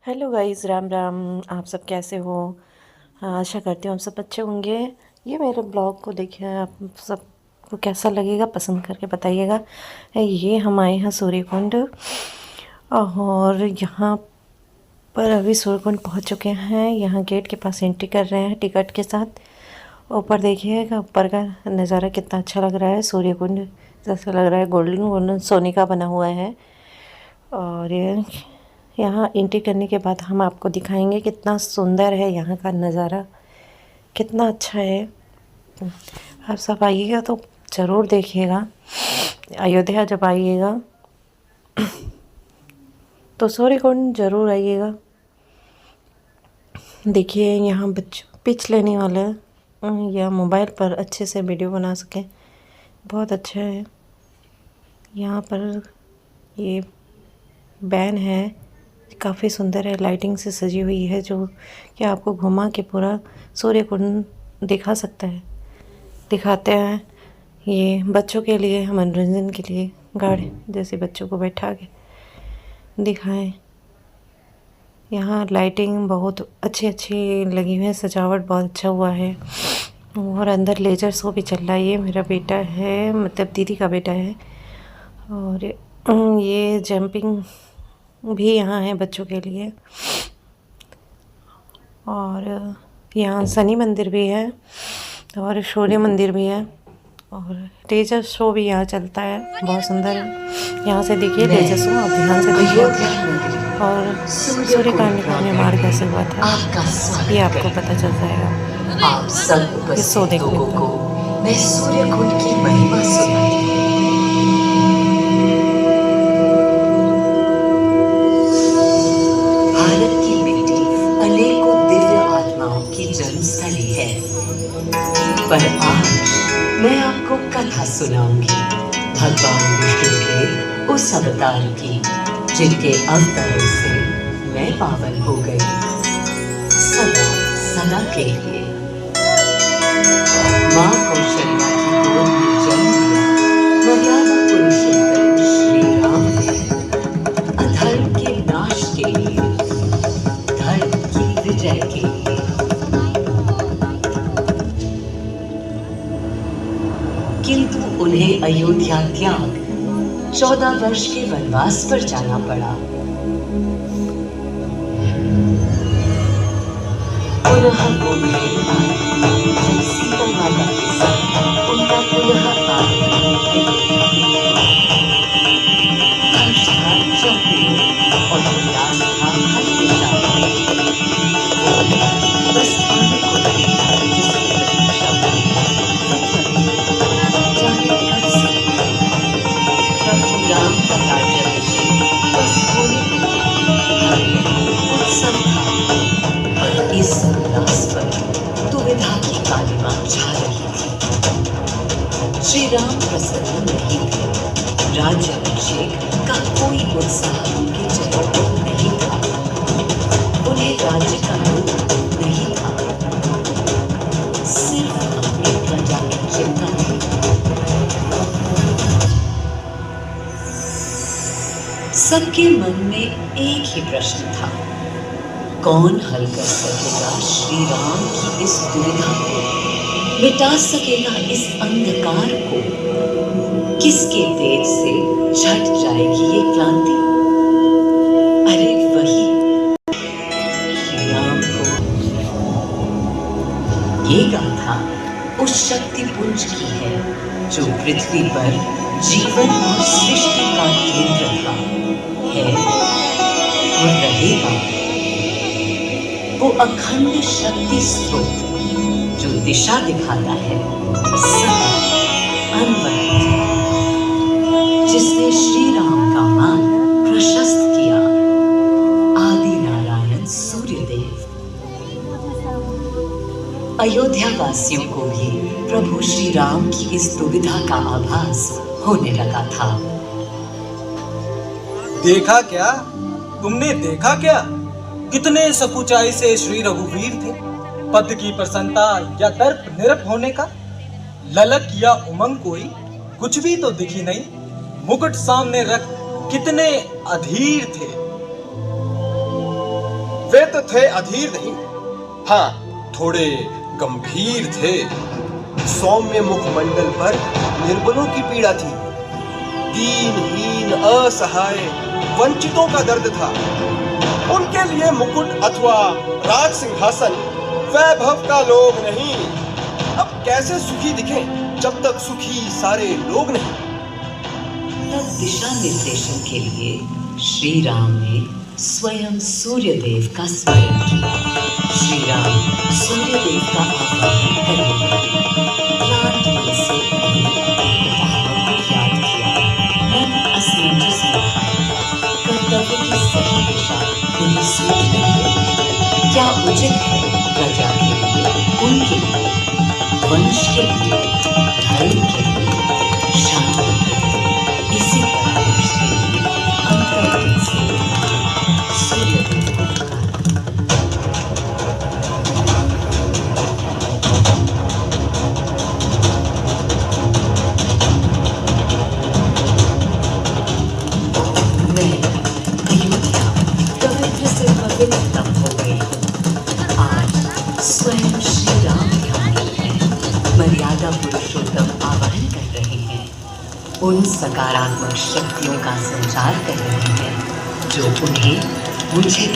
Hello guys, Ram Ram. आप सब कैसे हो? हाँ, आशा करती हूँ आप सब अच्छे होंगे। ये मेरे ब्लॉग को देखिए, आप सबको कैसा लगेगा पसंद करके बताइएगा। ये हम आए हैं सूर्यकुंड, और यहाँ पर अभी सूर्यकुंड पहुँच चुके हैं। यहाँ गेट के पास एंट्री कर रहे हैं टिकट के साथ। ऊपर देखिएगा, ऊपर का नज़ारा कितना अच्छा लग रहा है। सूर्यकुंड जैसा लग रहा है, गोल्डन गोल्डन सोने का बना हुआ है। और यहाँ एंट्री करने के बाद हम आपको दिखाएंगे कितना सुंदर है यहाँ का नज़ारा, कितना अच्छा है। आप सब आइएगा तो ज़रूर देखिएगा। अयोध्या जब आइएगा तो सूर्यकुंड ज़रूर आइएगा। देखिए, यहाँ बच्चों पिच लेने वाला या मोबाइल पर अच्छे से वीडियो बना सकें, बहुत अच्छा है। यहाँ पर ये वैन है, काफ़ी सुंदर है, लाइटिंग से सजी हुई है, जो कि आपको घुमा के पूरा सूर्यकुंड दिखा सकता है, दिखाते हैं। ये बच्चों के लिए, मनोरंजन के लिए गाड़ी जैसे बच्चों को बैठा के दिखाएं। यहाँ लाइटिंग बहुत अच्छी अच्छी लगी हुई है, सजावट बहुत अच्छा हुआ है। और अंदर लेजर शो भी चल रहा है। ये मेरा बेटा है, मतलब दीदी का बेटा है। और ये जंपिंग भी यहाँ है बच्चों के लिए। और यहाँ शनि मंदिर भी है और सूर्य मंदिर भी है, और लेजर शो भी यहाँ चलता है, बहुत सुंदर है। यहाँ से देखिए लेजर शो, आप ध्यान से देखिए। और सूर्यकांड का निर्माण कैसे हुआ था ये आपको पता चल जाएगा आप सब इस शो उपस्थित देखने लोगों पर। को मैं सूर्यकुंड की महिमा सुनाती हूँ। भारत की मिट्टी अनेकों दिव्य आत्माओं की जन्मस्थली है, पर आज मैं आपको कथा सुनाऊंगी भगवान विष्णु के उस अवतार की, जिनके अवतरण से मैं पावन हो गई, सदा सदा के लिए। माँ कौशल्या की गोद में जन्म लिया मर्यादा पुरुषोत्तम श्री राम ने, अधर्म के नाश के लिए, धर्म की विजय के लिए। किंतु उन्हें अयोध्या त्याग 14 वर्ष के वनवास पर जाना पड़ा। पुनः वो मिले जब सीता माता के साथ उनका पुनः आगमन हर्ष था चौपड़ी और उल्लास था हर दिशा में। बस आने को नहीं था जिसकी प्रतीक्षा जाने कब से प्रभु राम का राज्याभिषेक बस होने को उत्सव था। और इस उल्लास पर दुविधा की कालिमा छा रही थी। श्री राम प्रसन्न नहीं थे, राज्याभिषेक का कोई उत्साह उनके चेहरे पर नहीं था, उन्हें राज्य का लोभ नहीं था, सिर्फ अपनी प्रजा की चिंता थी। सबके मन में एक ही प्रश्न था, कौन हल कर सकेगा श्री राम की इस दुविधा को, मिटा सकेगा इस अंधकार को, किसके तेज से छट जाएगी ये क्रांति। अरे वही श्री राम को। ये गाथा उस शक्ति पुंज की है जो पृथ्वी पर जीवन और सृष्टि का केंद्र था, है और रहेगा। वो अखंड शक्ति स्रोत जो दिशा दिखाता है, सतत अनवरत, जिसने श्री राम का मान प्रशस्त किया, आदि नारायण सूर्यदेव। अयोध्या वासियों को भी प्रभु श्री राम की इस दुविधा का आभास होने लगा था। देखा क्या? तुमने देखा क्या? कितने सकुचाई से श्री रघुवीर थे। पद की प्रसन्नता या दर्प निरप होने का ललक या उमंग कोई कुछ भी तो दिखी नहीं। मुकुट सामने रख कितने अधीर थे। वे तो थे अधीर नहीं, हाँ थोड़े गंभीर थे। सौम्य मुखमंडल पर निर्बलों की पीड़ा थी, दीनहीन असहाय वंचितों का दर्द था। उनके लिए मुकुट अथवा राज सिंहासन वैभव का लोग नहीं। अब कैसे सुखी दिखें जब तक सुखी सारे लोग नहीं। तब दिशा निर्देशन के लिए श्री राम ने स्वयं सूर्यदेव का स्मरण किया। श्री राम सूर्यदेव का आह्वान करने लगे। क्लांत मन से उन्होंने अपने पितामह को याद किया। मन असमंजस में था। कर्तव्य की सही दिशा उन्हें सूझ नहीं रही। क्या उचित है प्रजा के लिए, उनके लिए, वंश के लिए, धर्म के लिए, शांति के लिए, इसी परामर्श के लिए अंतर्मन से सूर्यदेव को पुकारा। मैं अयोध्या पवित्र से पवित्रतम हो गई हूँ। आज स्वयं श्री राम यहाँ हैं, मर्यादा पुरुषोत्तम आवाहन कर रहे हैं। उन सकारात्मक शक्तियों का संचार कर रहे हैं जो उन्हें, मुझे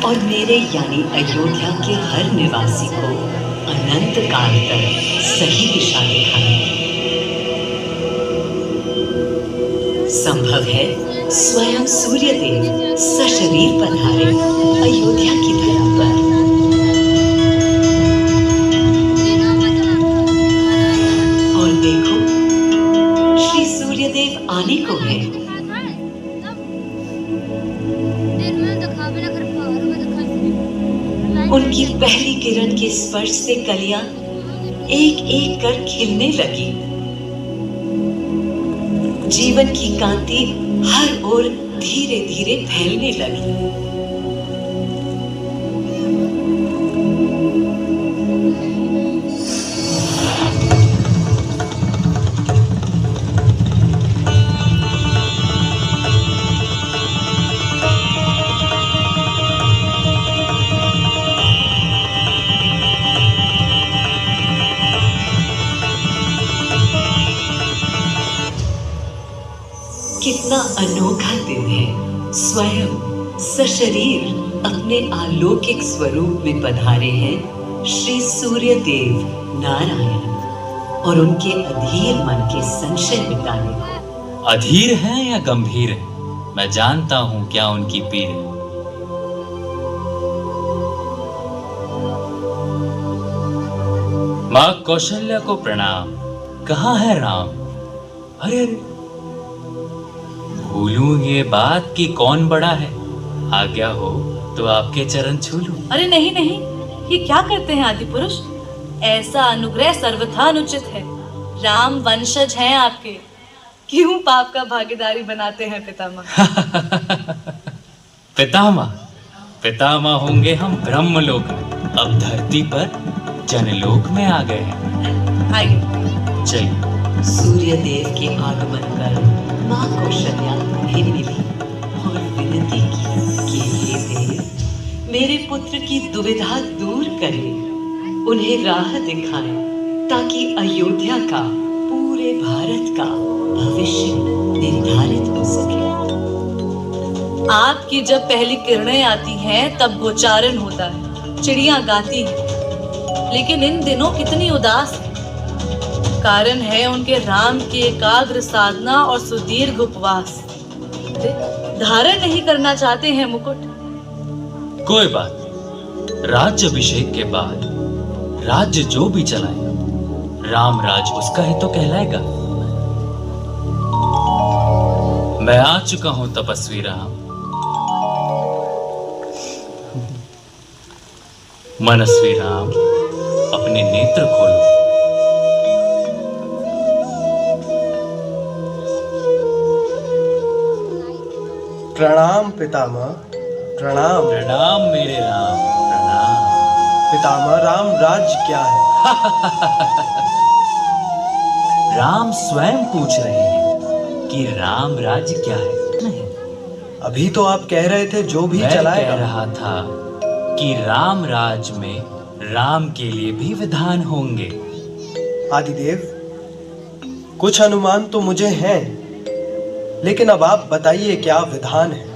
और मेरे यानी अयोध्या के हर निवासी को अनंत काल तक सही दिशा दिखाएं। संभव है स्वयं सूर्यदेव सशरीर पधारे अयोध्या की धरा पर। और देखो, श्री सूर्यदेव आने को है। उनकी पहली किरण के स्पर्श से कलियां एक एक कर खिलने लगी। जीवन की कांति हर ओर धीरे धीरे फैलने लगी। कितना अनोखा दिन है। स्वयं सशरीर अपने अलौकिक स्वरूप में पधारे हैं श्री सूर्यदेव नारायण और उनके अधीर मन के संशय मिटाने को। अधीर है या गंभीर है, मैं जानता हूं क्या उनकी पीड़ है। माँ कौशल्या को प्रणाम। कहाँ है राम? अरे अरे, भूलूं ये बात कि कौन बड़ा है। आज्ञा हो तो आपके चरण छू लूं। अरे नहीं नहीं, ये क्या करते हैं आदि पुरुष? ऐसा अनुग्रह सर्वथा अनुचित है। राम वंशज हैं आपके, क्यों पाप का भागीदारी बनाते हैं पितामह? पितामह पितामह होंगे हम ब्रह्मलोक में, अब धरती पर जनलोक में आ गए हैं। आइए चलिए। सूर्यदेव के आगमन पर माँ कौशल्या उन्हें मिली और विनती की कि हे देव, मेरे पुत्र की दुविधा दूर करें, उन्हें राह दिखाएं ताकि अयोध्या का, पूरे भारत का भविष्य निर्धारित हो सके। आपकी जब पहली किरणें आती हैं तब गोचारण होता है, चिड़ियां गाती हैं, लेकिन इन दिनों कितनी उदास है। कारण है उनके राम की एकाग्र साधना और सुदीर्घ उपवास। धारण नहीं करना चाहते हैं मुकुट। कोई बात, राज्य अभिषेक के बाद राज्य जो भी चलाएगा, राम राज उसका ही तो कहलाएगा। मैं आ चुका हूं तपस्वी राम। मनस्वी राम, अपने नेत्र खोलो। प्रणाम पितामह, प्रणाम। प्रणाम मेरे राम, प्रणाम। पितामह, राम राज्य क्या है? राम स्वयं पूछ रहे हैं कि राम राज्य क्या है। नहीं, अभी तो आप कह रहे थे जो भी मैं चलाएगा। कह रहा था कि राम राज में राम के लिए भी विधान होंगे। आदिदेव, कुछ अनुमान तो मुझे हैं, लेकिन अब आप बताइए क्या विधान है।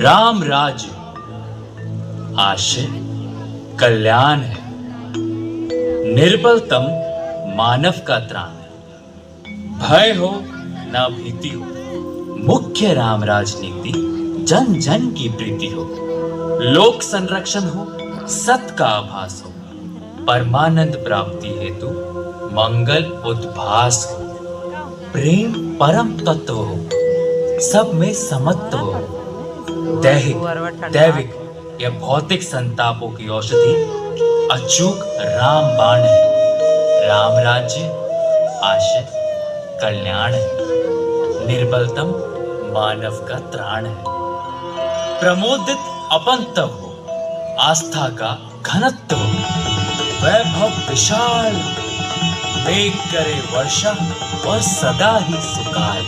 राम राज्य आशय कल्याण है, निर्बलतम मानव का त्राण है। भय हो ना भीति हो, मुख्य राम राजनीति जन जन की प्रीति हो। लोक संरक्षण हो, सत का आभास हो, परमानंद प्राप्ति हेतु मंगल उद्भास हो। प्रेम परम तत्व हो, सब में समत्व हो। दैहिक दैविक या भौतिक संतापों की औषधि अचूक राम बाण है। राम राज्य आशय कल्याण है, निर्बलतम मानव का त्राण है। प्रमोदित अपंतव हो, आस्था का घनत्व हो। वैभव विशाल, मेघ करे वर्षा और सदा ही सुकाल।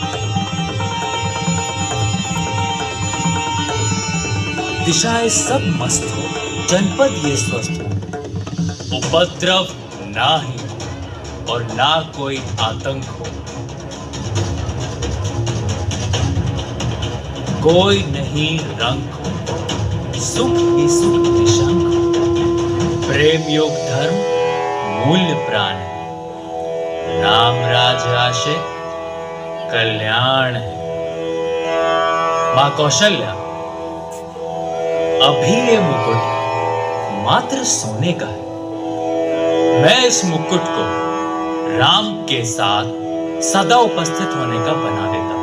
दिशाएं सब मस्त हो, जनपद ये स्वस्थ हो। उपद्रव ना ही और ना कोई आतंक हो। कोई नहीं रंग हो, सुख ही सुख निशंक हो। प्रेम योग धर्म मूल्य प्राण है। राम राज आशय कल्याण है। मां कौशल्या, अभी ये मुकुट मात्र सोने का है। मैं इस मुकुट को राम के साथ सदा उपस्थित होने का बना देता हूं।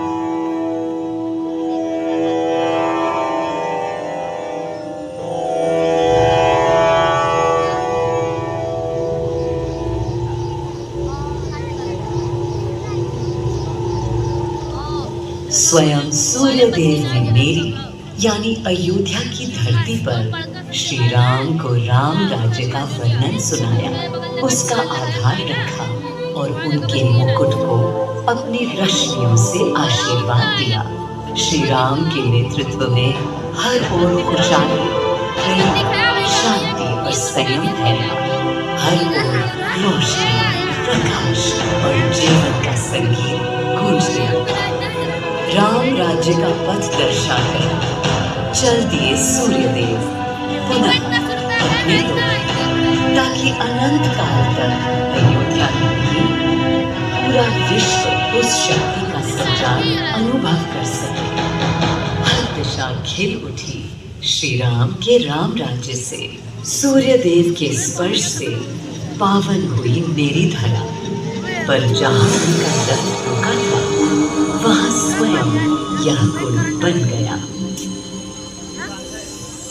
स्वयं सूर्यदेव ने मेरी यानी अयोध्या की धरती पर श्री राम को राम राज्य का वर्णन सुनाया, उसका आधार रखा और उनके मुकुट को अपनी रश्मियों से आशीर्वाद दिया। श्री राम के नेतृत्व में हर ओर खुशहाली, प्रेम, शांति और संयम फैला। हर ओर रोशनी, प्रकाश और जीवन का संगीत गूंजने लगा। राम राज्य का पथ दर्शाकर चल दिए सूर्यदेव पुनः अपने द्वार, ताकि अनंत काल तक अयोध्या में पूरा विश्व उस शक्ति का संचार अनुभव कर सके। हर दिशा खिल उठी श्री राम के राम राज्य से। सूर्यदेव के स्पर्श से पावन हुई मेरी धरा, पर जहां उनका रथ रुका था वहां स्वयं यह कुल बन गया।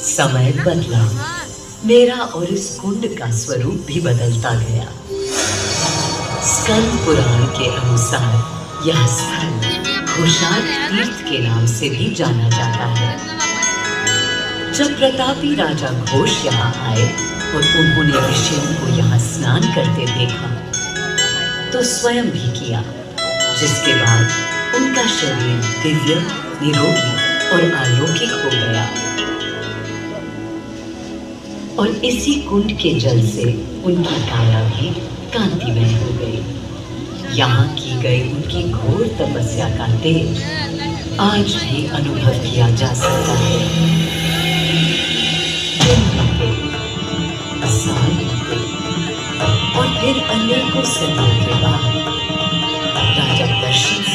समय बदला, मेरा और इस कुंड का स्वरूप भी बदलता गया। स्कंद पुराण के अनुसार यह स्थल घोषाल तीर्थ के नाम से भी जाना जाता है। जब प्रतापी राजा घोष यहाँ आए और उन्होंने ऋषियों को यहाँ स्नान करते देखा तो स्वयं भी किया, जिसके बाद उनका शरीर दिव्य, निरोगी और अलौकिक हो गया। और इसी कुंड के जल से उनकी काया भी कांतिमय हो गई। यहाँ की गई उनकी घोर तपस्या का तेज आज भी अनुभव किया जा सकता है। दिन बीते, साल बीते, और फिर अनेकों सदियों के बाद राजा दशरथ